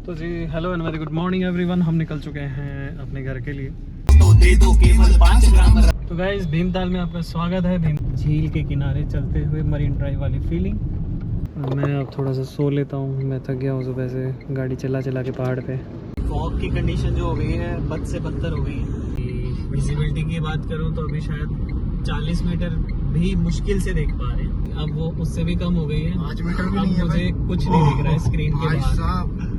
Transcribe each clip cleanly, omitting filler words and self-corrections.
तो जी hello and very good morning everyone. हम निकल चुके हैं अपने घर के लिए। तो दे दो केवल 5 ग्राम। तो गाइस भीमताल में आपका स्वागत है। भीम झील के किनारे चलते हुए मरीन ड्राइव वाली फीलिंग। मैं अब थोड़ा सा सो लेता हूँ, मैं थक गया हूँ सुबह से गाड़ी चला चला के पहाड़ पे। फॉग की कंडीशन जो हो गई है बद से बदतर हो गई है। विजिबिलिटी की बात करूँ तो अभी शायद 40 मीटर भी मुश्किल से देख पा रहे हैं, अब वो उससे भी कम हो गई है। 5 मीटर भी अब नहीं है मुझे कुछ नहीं दिख रहा है स्क्रीन के बाहर।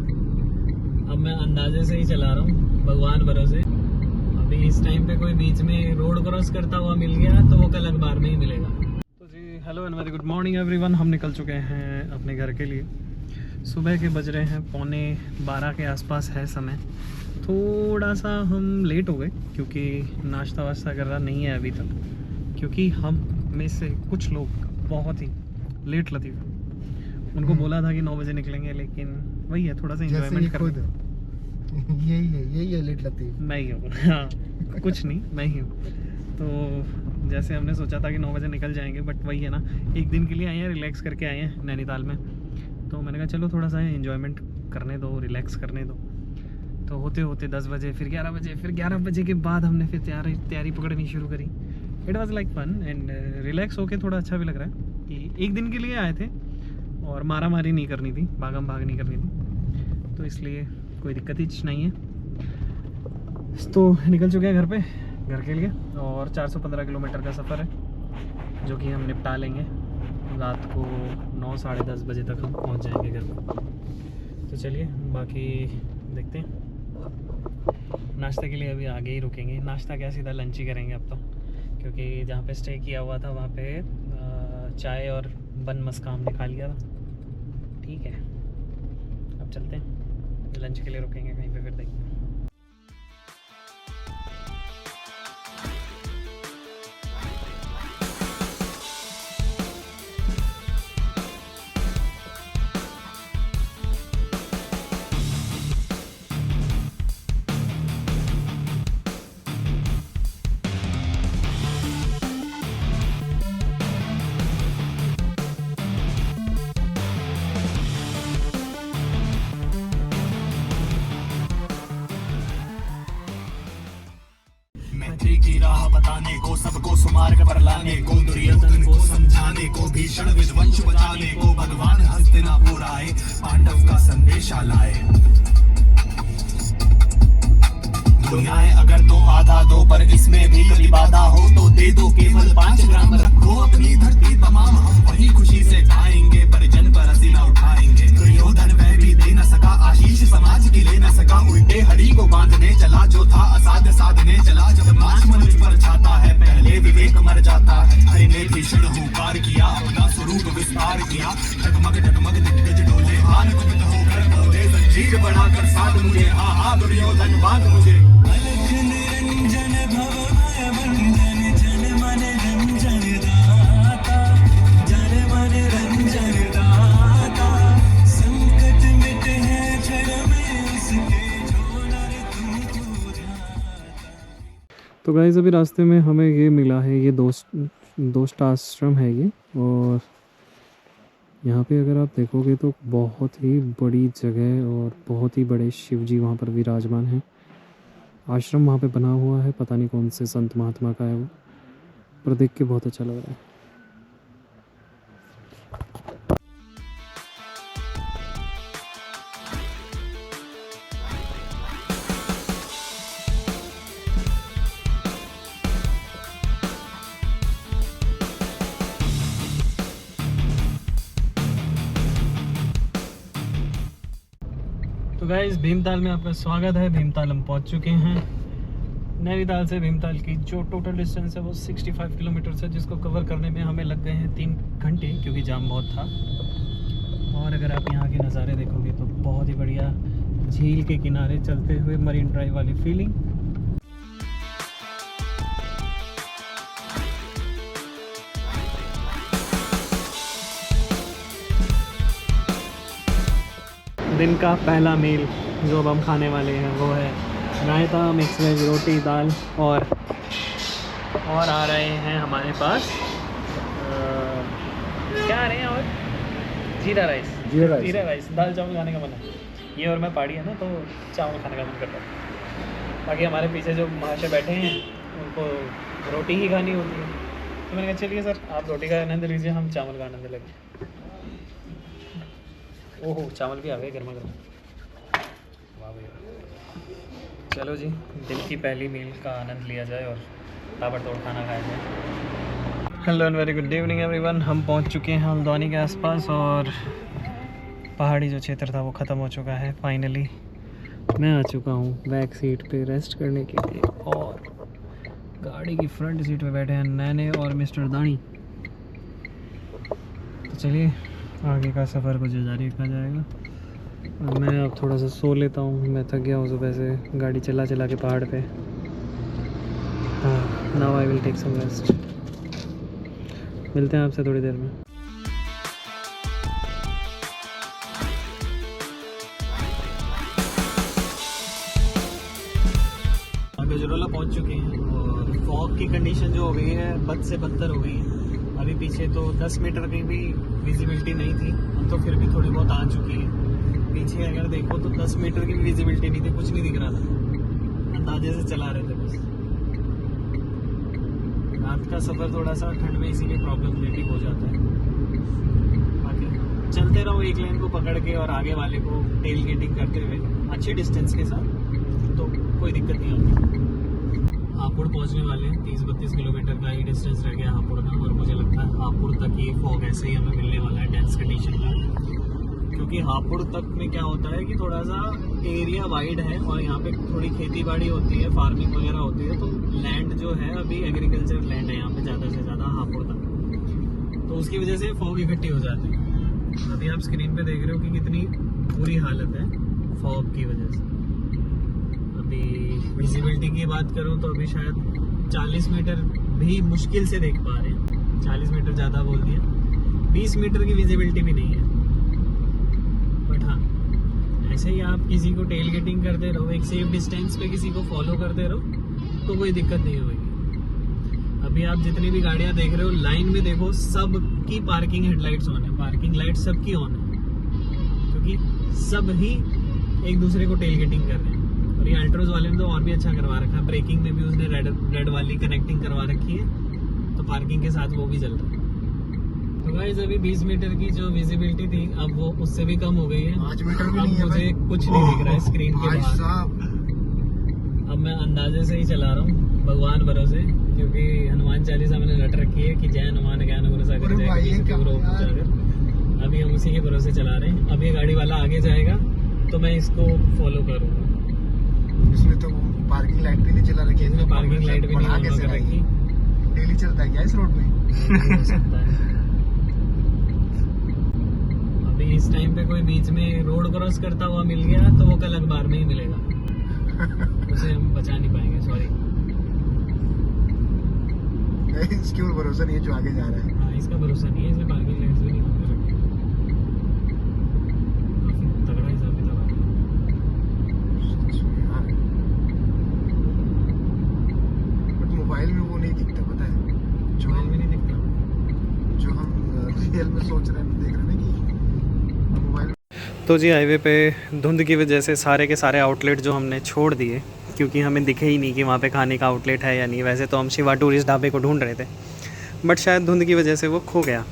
अब मैं अंदाजे से ही चला रहा हूँ, भगवान भरोसे। अभी इस टाइम पे कोई बीच में रोड क्रॉस करता हुआ मिल गया तो वो कल अखबार में ही मिलेगा। तो जी hello and very good morning everyone. हम निकल चुके हैं अपने घर के लिए। सुबह के बज रहे हैं 11:15 के आसपास है समय। थोड़ा सा हम लेट हो गए क्योंकि नाश्ता वाश्ता कर रहा नहीं है अभी तक, क्योंकि हम में से कुछ लोग बहुत ही लेट लतीफ़। उनको बोला था कि 9 बजे निकलेंगे, लेकिन वही है थोड़ा सा एंजॉयमेंट कर। यही है लेट लतीफ। मैं ही हूँ, हाँ कुछ नहीं, मैं ही हूँ। तो जैसे हमने सोचा था कि 9 बजे निकल जाएंगे, बट वही है ना, एक दिन के लिए आए हैं, रिलैक्स करके आए हैं नैनीताल में। तो मैंने कहा चलो थोड़ा सा एंजॉयमेंट करने दो, रिलैक्स करने दो। तो होते होते 10 बजे, फिर 11 बजे, फिर 11 बजे के बाद हमने फिर तैयारी पकड़नी शुरू करी। It was like fun and relax होके थोड़ा अच्छा भी लग रहा है कि एक दिन के लिए आए थे और मारा मारी नहीं करनी थी, भागम भाग नहीं करनी थी, तो इसलिए कोई दिक्कत ही नहीं है। तो निकल चुके हैं घर के लिए, और 415 किलोमीटर का सफ़र है जो कि हम निपटा लेंगे। रात को 9 साढ़े 10 बजे तक हम पहुंच जाएंगे घर पर। तो चलिए बाकी देखते हैं। नाश्ते के लिए अभी आगे ही रुकेंगे। नाश्ता क्या, सीधा लंच ही करेंगे अब तो, क्योंकि जहाँ पे स्टे किया हुआ था वहाँ पे चाय और बन मस्का हमने खा लिया था। ठीक है, अब चलते हैं, लंच के लिए रुकेंगे कहीं पे, फिर देखते हैं। मैत्री की राह बताने को, सबको सुमार्ग पर लाने को, दुर्योधन को समझाने को, भीषण विध्वंस बचाने को, भगवान हस्तिनापुर आए, पांडव का संदेशा लाए। दुनियाएं अगर तो आधा दो, पर इसमें भी कभी बाधा हो तो दे दो केवल 5 ग्राम। रखो अपनी धरती तमाम, हम वही खुशी से खाएंगे, परिजन पर हसीना उठाएंगे। दुर्योधन वह भी दे न सका आशीष, समाज की ले न सका, उल्टे हरि को बांधने चला, जो था असाध्य साधने चला। जब नाच मनुष्य पर छाता है, पहले विवेक मर जाता है। हरि ने भीषण हुंकार किया, अपना स्वरूप विस्तार किया। डगमग डगमग दिग्गज डोले, हाल कुपित होकर बोले, जंजीर बढ़ाकर साध मुझे, हा हा दुर्योधन बांध मुझे। निरंजन भव वंदन, जन मन रंजन दाता, जन मन रंजन दाता। संकट मिटे हैं क्षण में उसके, जो नर तुमको ध्याता। तो गाइस अभी रास्ते में हमें ये मिला है, ये दोस्त आश्रम है ये, और यहाँ पे अगर आप देखोगे तो बहुत ही बड़ी जगह और बहुत ही बड़े शिव जी वहाँ पर विराजमान हैं। आश्रम वहाँ पे बना हुआ है, पता नहीं कौन से संत महात्मा का है वो, पर देख के बहुत अच्छा लग रहा है। तो गाइस भीमताल में आपका स्वागत है। भीमताल हम पहुंच चुके हैं। नैनीताल से भीमताल की जो टोटल डिस्टेंस है वो 65 किलोमीटर है, जिसको कवर करने में हमें लग गए हैं 3 घंटे, क्योंकि जाम बहुत था। और अगर आप यहाँ के नज़ारे देखोगे तो बहुत ही बढ़िया झील के किनारे चलते हुए मरीन ड्राइव वाली फीलिंग। दिन का पहला मील जो अब हम खाने वाले हैं वो है रायता, मिक्स वेज, रोटी, दाल, और आ रहे हैं हमारे पास क्या आ रहे हैं, और जीरा राइस, दाल चावल खाने का मन है। ये और मैं पहाड़ी है ना, तो चावल खाने का मन करता है। बाकी हमारे पीछे जो महाशय बैठे हैं उनको रोटी ही खानी होती है, तो मैंने कहा चलिए सर आप रोटी का आनंद लीजिए, हम चावल का आनंद लेंगे। ओहो चावल भी आ गए गर्मा गर्म। वाह भैया, चलो जी दिन की पहली मील का आनंद लिया जाए और ताबड़तोड़ खाना खाया जाए। Hello and very good evening everyone. हम पहुंच चुके हैं हल्द्वानी के आसपास और पहाड़ी जो क्षेत्र था वो ख़त्म हो चुका है। फाइनली मैं आ चुका हूँ बैक सीट पे रेस्ट करने के लिए और गाड़ी की फ्रंट सीट पे बैठे हैं नैने और मिस्टर दानी। तो चलिए आगे का सफ़र कुछ जारी रखा जाएगा और मैं अब थोड़ा सा सो लेता हूँ। मैं थक गया हूँ सुबह से गाड़ी चला चला के पहाड़ पे। हाँ now I will take some rest. मिलते हैं आपसे थोड़ी देर में। गजरोला पहुंच चुके हैं और फॉग की कंडीशन जो हो गई है बद से बदतर हो गई है। अभी पीछे तो 10 मीटर की भी विजिबिलिटी नहीं थी, हम तो फिर भी थोड़ी बहुत आ चुकी है। पीछे अगर देखो तो 10 मीटर की भी विजिबिलिटी नहीं थी, कुछ नहीं दिख रहा था, अंदाजे से चला रहे थे बस। रात का सफ़र थोड़ा सा ठंड में इसीलिए प्रॉब्लमेटिक हो जाता है। बाकी चलते रहो एक लाइन को पकड़ के और आगे वाले को टेल गेटिंग करते हुए अच्छे डिस्टेंस के साथ, तो कोई दिक्कत नहीं होती। हापुड़ पहुंचने वाले हैं, 30-32 किलोमीटर का ही डिस्टेंस रह गया हापुड़ का और मुझे लगता है हापुड़ तक ये फॉग ऐसे ही हमें मिलने वाला है डेंस कंडीशन का। क्योंकि हापुड़ तक में क्या होता है कि थोड़ा सा एरिया वाइड है और यहाँ पे थोड़ी खेती बाड़ी होती है, फार्मिंग वगैरह होती है, तो लैंड जो है अभी एग्रीकल्चर लैंड है यहाँ पे ज़्यादा से ज़्यादा हापुड़ तक, तो उसकी वजह से फॉग इकट्ठी हो जाती है। अभी आप स्क्रीन पे देख रहे हो कि कितनी बुरी हालत है फॉग की वजह से। अभी विजिबिलिटी की बात करूं तो अभी शायद 40 मीटर भी मुश्किल से देख पा रहे हैं। 40 मीटर ज़्यादा बोल दिया, 20 मीटर की विजिबिलिटी भी नहीं है। बट हाँ ऐसे ही आप किसी को टेल गेटिंग करते रहो, एक सेफ डिस्टेंस पे किसी को फॉलो करते रहो तो कोई दिक्कत नहीं होगी। अभी आप जितनी भी गाड़ियाँ देख रहे हो लाइन में देखो, सब की पार्किंग हेडलाइट्स ऑन है, पार्किंग लाइट सबकी ऑन है, क्योंकि सब ही एक दूसरे को टेल गेटिंग कर रहे हैं। और ये अल्ट्रोज वाले ने तो और भी अच्छा करवा रखा है, ब्रेकिंग में भी उसने रेड वाली कनेक्टिंग करवा रखी है, तो पार्किंग के साथ वो भी चल रहा है। तो गाइस अभी 20 मीटर की जो विजिबिलिटी थी अब वो उससे भी कम हो गई है। 5 मीटर भी अब नहीं है मुझे भाई। कुछ नहीं दिख रहा है स्क्रीन के बाहर। अब मैं अंदाजे से ही चला रहा हूँ भगवान भरोसे, क्योंकि हनुमान चालीसा मैंने रट रखी है कि जय हनुमान ज्ञान गुण सागर जय कपीश तिहु लोक उजागर। अभी हम उसी के भरोसे चला रहे हैं। अब ये गाड़ी वाला आगे जाएगा तो मैं इसको फॉलो करूँगा। इसमें तो पार्किंग लाइट भी नहीं चला रखी है, इसमें पार्किंग लाइट भी नहीं ऑन कर रखी। डेली चलता है क्या इस रोड में? हो सकता है। अभी इस टाइम पे कोई बीच में रोड क्रॉस करता हुआ मिल गया तो वो कल अखबार में ही मिलेगा, उसे हम बचा नहीं पाएंगे, सॉरी। इसके ऊपर भरोसा नहीं है जो आगे जा रहा है। हाँ इसका भरोसा नहीं है, इसे पार्किंग लाइट भी नहीं ऑन कर रखी। काफी तगड़ा हिसाब किताब है। बट मोबाइल में वो नहीं दिखता, पता है जो मोबाइल में नहीं दिखता। जो हम रियल में सोच रहे हैं, देख रहे हैं ना कि मोबाइल। तो जी हाईवे पे धुंध की वजह से सारे के सारे आउटलेट जो हमने छोड़ दिए, क्योंकि हमें दिखे ही नहीं कि वहाँ पे खाने का आउटलेट है या नहीं। वैसे तो हम शिवा टूरिस्ट ढाबे को ढूंढ रहे थे, बट शायद धुंध की वजह से वो खो गया।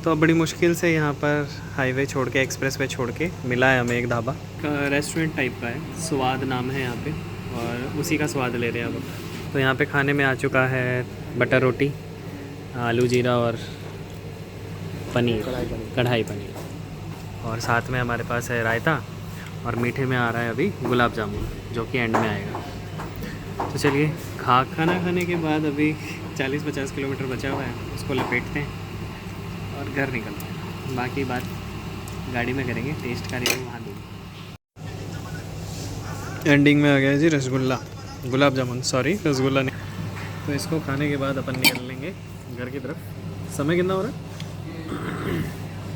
तो अब बड़ी मुश्किल से यहाँ पर हाईवे छोड़ के, एक्सप्रेस वे छोड़ के मिला है हमें एक ढाबा, रेस्टोरेंट टाइप का है, स्वाद नाम है यहाँ पे, और उसी का स्वाद ले रहे हैं अब। तो यहाँ पे खाने में आ चुका है बटर रोटी, आलू जीरा और पनीर, कढ़ाई पनीर, और साथ में हमारे पास है रायता, और मीठे में आ रहा है अभी गुलाब जामुन, जो कि एंड में आएगा। तो चलिए खाना खाने के बाद अभी 40-50 किलोमीटर बचा हुआ है, उसको लपेटते हैं और घर निकलते हैं। बाकी बात गाड़ी में करेंगे, टेस्ट करेंगे वहाँ दूँ। एंडिंग में आ गया जी रसगुल्ला, गुलाब जामुन, सॉरी रसगुल्ला नहीं। तो इसको खाने के बाद अपन निकल लेंगे घर की तरफ। समय कितना हो रहा है?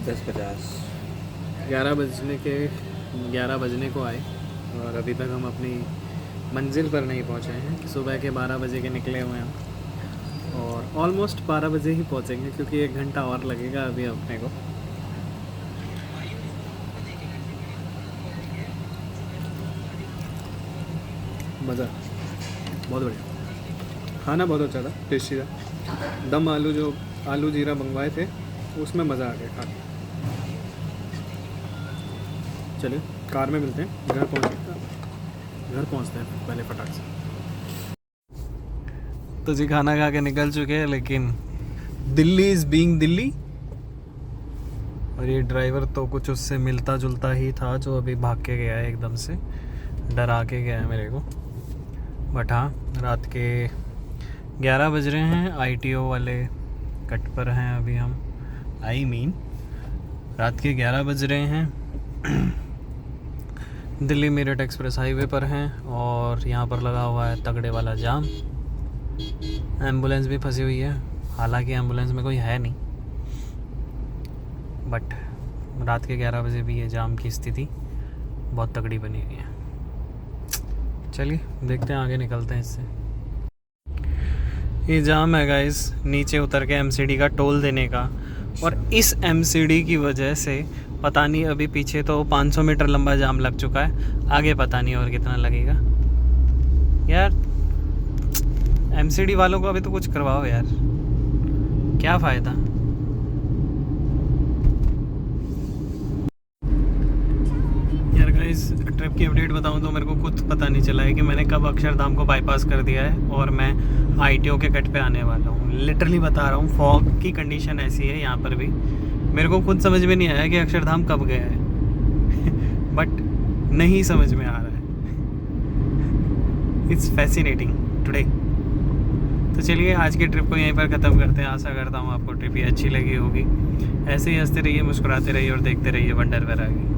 10:50। 11 बजने को आए और अभी तक हम अपनी मंजिल पर नहीं पहुंचे हैं। सुबह के 12 बजे के निकले हुए हैं और ऑलमोस्ट 12 बजे ही पहुंचेंगे, क्योंकि 1 घंटा और लगेगा अभी अपने को। मज़ा, बहुत बढ़िया खाना, बहुत अच्छा था, टेस्टी था। दम आलू जो आलू जीरा मंगवाए थे उसमें मज़ा आ गया खा के। चलिए कार में मिलते हैं, घर पहुंचते हैं पहले फटाक से। तो जी खाना खा के निकल चुके हैं, लेकिन दिल्ली इज़ बीइंग दिल्ली। और ये ड्राइवर तो कुछ उससे मिलता जुलता ही था जो अभी भाग के गया है, एकदम से डरा के गया है मेरे को। बट हाँ, रात के 11 बज रहे हैं, ITO वाले कट पर हैं अभी हम। रात के 11 बज रहे हैं। दिल्ली मेरठ एक्सप्रेस हाईवे पर हैं और यहाँ पर लगा हुआ है तगड़े वाला जाम। एम्बुलेंस भी फंसी हुई है, हालांकि एम्बुलेंस में कोई है नहीं, बट रात के 11 बजे भी ये जाम की स्थिति बहुत तगड़ी बनी हुई है। चलिए देखते हैं, आगे निकलते हैं इससे। ये जाम है गाइस, नीचे उतर के MCD का टोल देने का, और इस MCD की वजह से पता नहीं, अभी पीछे तो 500 मीटर लंबा जाम लग चुका है, आगे पता नहीं और कितना लगेगा। यार MCD वालों को अभी तो कुछ करवाओ यार, क्या फ़ायदा। यार गाइस, ट्रिप की अपडेट बताऊं तो मेरे को खुद पता नहीं चला है कि मैंने कब अक्षरधाम को बाईपास कर दिया है और मैं ITO के कट पे आने वाला हूँ। लिटरली बता रहा हूँ, फॉग की कंडीशन ऐसी है यहाँ पर भी, मेरे को खुद समझ में नहीं आया कि अक्षरधाम कब गया है। बट नहीं समझ में आ रहा है। It's fascinating today. तो चलिए आज की ट्रिप को यहीं पर ख़त्म करते हैं। आशा करता हूँ आपको ट्रिप ये अच्छी लगी होगी। ऐसे ही हंसते रहिए, मुस्कुराते रहिए और देखते रहिए वंडर वैरागी।